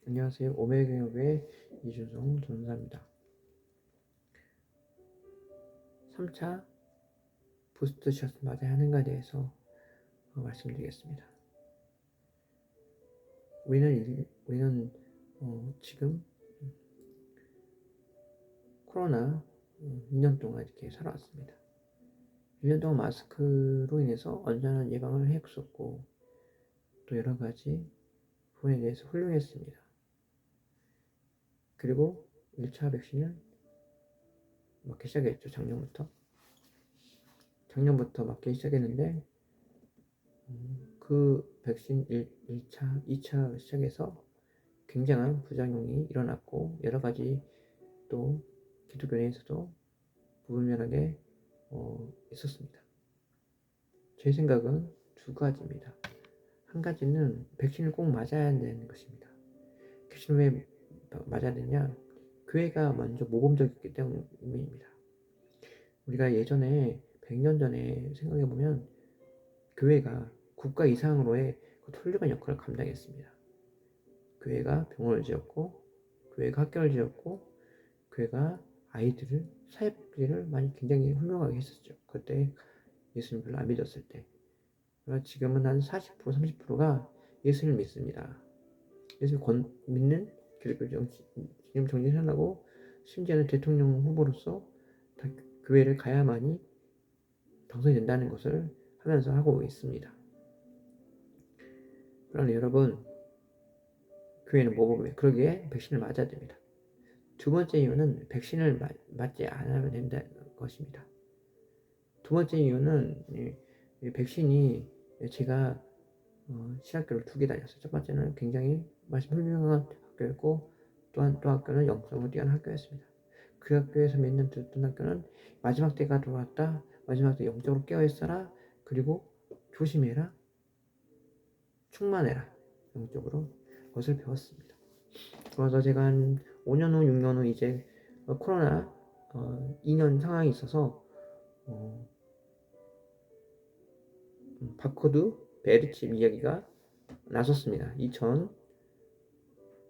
안녕하세요. 오메경영의 이준성 전사입니다. 3차 부스트 샷을 맞아야 하는가에 대해서 말씀드리겠습니다. 우리는 지금 코로나 2년 동안 이렇게 살아왔습니다. 1년 동안 마스크로 인해서 안전한 예방을 했었고 또 여러 가지 부분에 대해서 훌륭했습니다. 그리고 1차 백신을 맞기 시작했죠. 작년부터 맞기 시작했는데 그 백신 1차, 2차 시작해서 굉장한 부작용이 일어났고 여러 가지 또 기독교내에서도 불분명하게 있었습니다. 제 생각은 두 가지입니다. 한 가지는 백신을 꼭 맞아야 되는 것입니다. 백신을 왜 맞아야 되냐? 교회가 먼저 모범적이기 때문입니다. 우리가 예전에 100년 전에 생각해보면 교회가 국가 이상으로의 그 훌륭한 역할을 감당했습니다. 교회가 병원을 지었고 교회가 학교를 지었고 교회가 아이들을 사회복지를 많이 굉장히 훌륭하게 했었죠. 그때 예수님 별로 안 믿었을 때. 지금은 한 40% 30%가 예수님을 믿습니다. 예수님 믿는 기독교 지금 정신하려고 심지어는 대통령 후보로서 교회를 가야만이 당선이 된다는 것을 하면서 하고 있습니다. 그러나 여러분 교회는 뭐고 그러기에 백신을 맞아야 됩니다. 두 번째 이유는 백신을 맞지 않으면 된다는 것입니다. 두 번째 이유는 이 백신이 제가 신학교를 2개 다녔어요. 첫 번째는 굉장히 말씀 훌륭한 학교였고 또 학교는 영성을 뛰어난 학교였습니다. 그 학교에서 몇 년 듣던 학교는 마지막 때가 돌아왔다. 마지막 때 영적으로 깨어있어라. 그리고 조심해라. 충만해라. 영적으로 것을 배웠습니다. 그래서 제가 한 5년 후, 6년 후 이제 코로나 2년 상황이 있어서 바코드 베르칩 이야기가 나섰습니다.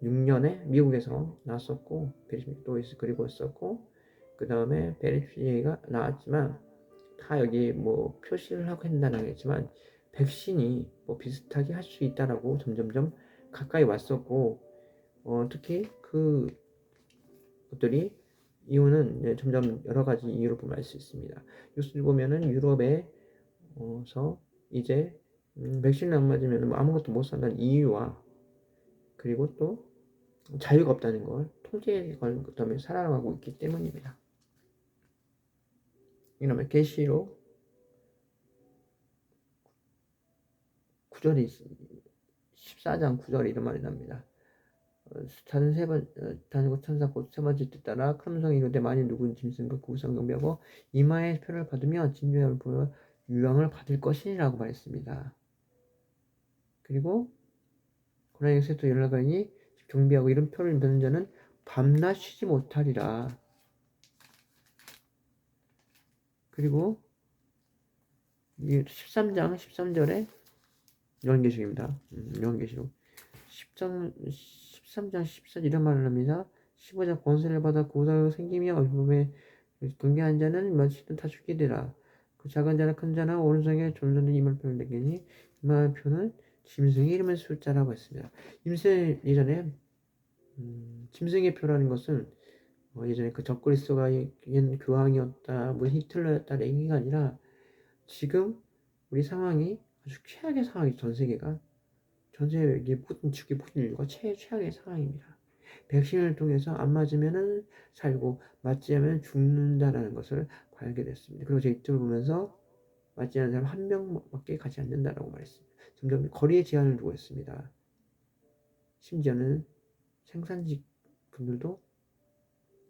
2006년에 미국에서 나왔었고 베르칩도 그리고 있었고 그 다음에 베르칩 이야기가 나왔지만 다 여기 뭐 표시를 하고 한다는 거겠지만 백신이 뭐 비슷하게 할 수 있다라고 점점점 가까이 왔었고 특히 그 것들이 이유는 점점 여러 가지 이유로 보면 알 수 있습니다. 뉴스를 보면은 유럽에서 이제 백신을 안 맞으면 아무것도 못 산다는 이유와 그리고 또 자유가 없다는 걸 통제에 걸린 것 때문에 살아가고 있기 때문입니다. 이러면 계시록 9절이 14장 9절에 이런 말이 납니다. 다니고 천사 곧 세 번째 뜻 따라 큰 음성이 이르되 만일 누군 짐승과 구상 경배하고 이마의 표를 받으면 진노를 보여 유황을 받을 것이라고 말했습니다. 그리고 고난의 또 연락하니 경배하고 이런 표를 믿는 자는 밤낮 쉬지 못하리라. 그리고 13장 13절에 요한계시록입니다. 요한계시록 13장 14절 이런 말을 합니다. 15장 권세를 받아 고사로 생기며 얼굴에 경계한 자는 마치든 다 죽게 되라. 그 작은 자나 큰 자나 오른손에 존전된 이말표를 내기니 이말표는 짐승의 이름의 숫자라고 했습니다. 예전에 짐승의 표라는 것은 예전에 그 적그리스도가 교황이었다, 뭐 히틀러였다 얘기가 아니라 지금 우리 상황이 아주 최악의 상황이 전 세계가 전 세계 모든 인류가 최악의 상황입니다. 백신을 통해서 안 맞으면은 살고 맞지 않으면 죽는다라는 것을 발견했습니다. 그리고 제 이쪽을 보면서 맞지 않는 사람 한 명밖에 가지 않는다라고 말했습니다. 점점 거리에 제한을 두고 있습니다. 심지어는 생산직 분들도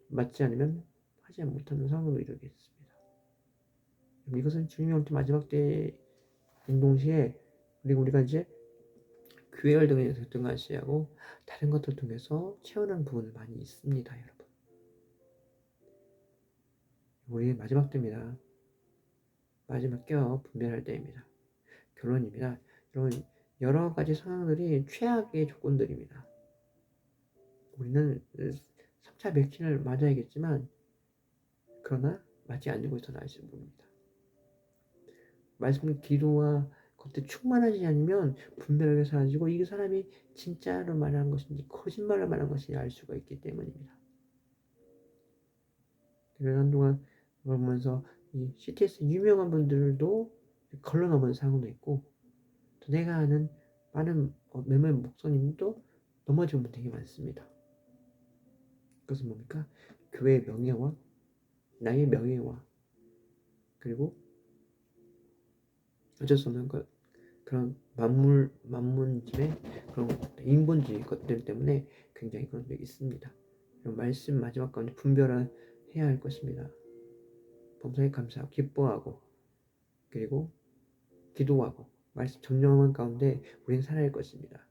맞지 않으면 하지 못하는 상황으로 이르겠습니다. 이것은 주님이 올 때 마지막 때인 동시에 그리고 우리가 이제 교회 활동에서 등한시하고 다른 것들 통해서 채우는 부분을 많이 있습니다, 여러분. 우리의 마지막 때입니다. 마지막 껴 분별할 때입니다. 결론입니다. 여러분, 여러 가지 상황들이 최악의 조건들입니다. 우리는 3차 백신을 맞아야겠지만 그러나 맞지 않는 것이 더 나을지 모릅니다. 말씀 기도와 그때 충만하지 않으면 분별하게 사라지고 이 사람이 진짜로 말하는 것인지 거짓말을 말하는 것인지 알 수가 있기 때문입니다. 그래서 한동안 보면서 이 CTS 유명한 분들도 걸러 넘은 상황도 있고 또 내가 아는 많은 몇몇 목사님도 넘어진 분 되게 많습니다. 그것은 뭡니까? 교회의 명예와 나의 명예와 그리고 어쩔 수 없는 그런 만문집의 그런 인본주의 것들 때문에 굉장히 그런 적이 있습니다. 말씀 마지막 가운데 분별해야 할 것입니다. 범사에 감사하고 기뻐하고 그리고 기도하고 말씀 정령한 가운데 우리는 살아야 할 것입니다.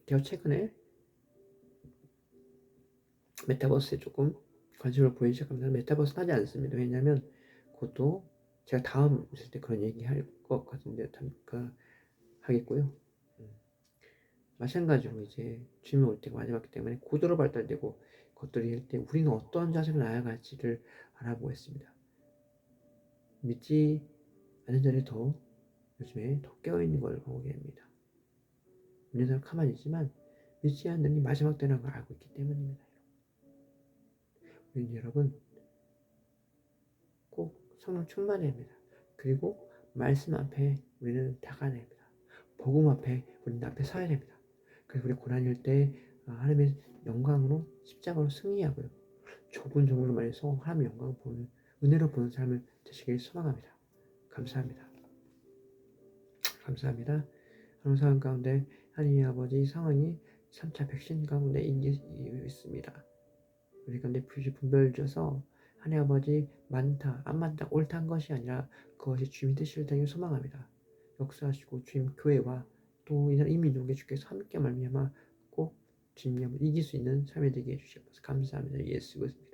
제가 최근에 메타버스에 조금 관심을 보이기 시작합니다. 메타버스는 하지 않습니다. 왜냐하면 그것도 제가 다음 있을 때 그런 얘기 할 것 같은데 하겠고요. 마찬가지로 이제 주님이 올 때가 마지막이기 때문에 고도로 발달되고 것들이 할 때 우리는 어떠한 자세로 나아갈지를 알아보겠습니다. 믿지 않는 자들이 더 요즘에 더 깨어있는 걸 보게 됩니다. 믿는 사람 가만히 있지만 믿지 않는 이 마지막 때라는 걸 알고 있기 때문입니다. 우리 여러분 꼭 성령 충만해야 합니다. 그리고 말씀 앞에 우리는 다가야 됩니다. 복음 앞에 우리는 앞에 서야 됩니다. 그래서 우리 고난일 때 하나님의 영광으로 십자가로 승리하고요. 좁은 종으로 말해서 하나님의 영광을 보는 은혜로 보는 삶을 되시길 소망합니다. 감사합니다. 감사합니다. 그런 상황 가운데 하나님 아버지 상황이 3차 백신 가운데 있습니다. 우리 가운데 분별 줘서 하나님 아버지 많다 안 많다 옳다는 것이 아니라 그것이 주님의 뜻을 되길 소망합니다. 역사하시고 주님 교회와 또 이런 이민족의 주께서 함께 말미암아 꼭 주님이 이길 수 있는 삶이 되게 해주시옵소서. 감사합니다. 예수 그리스도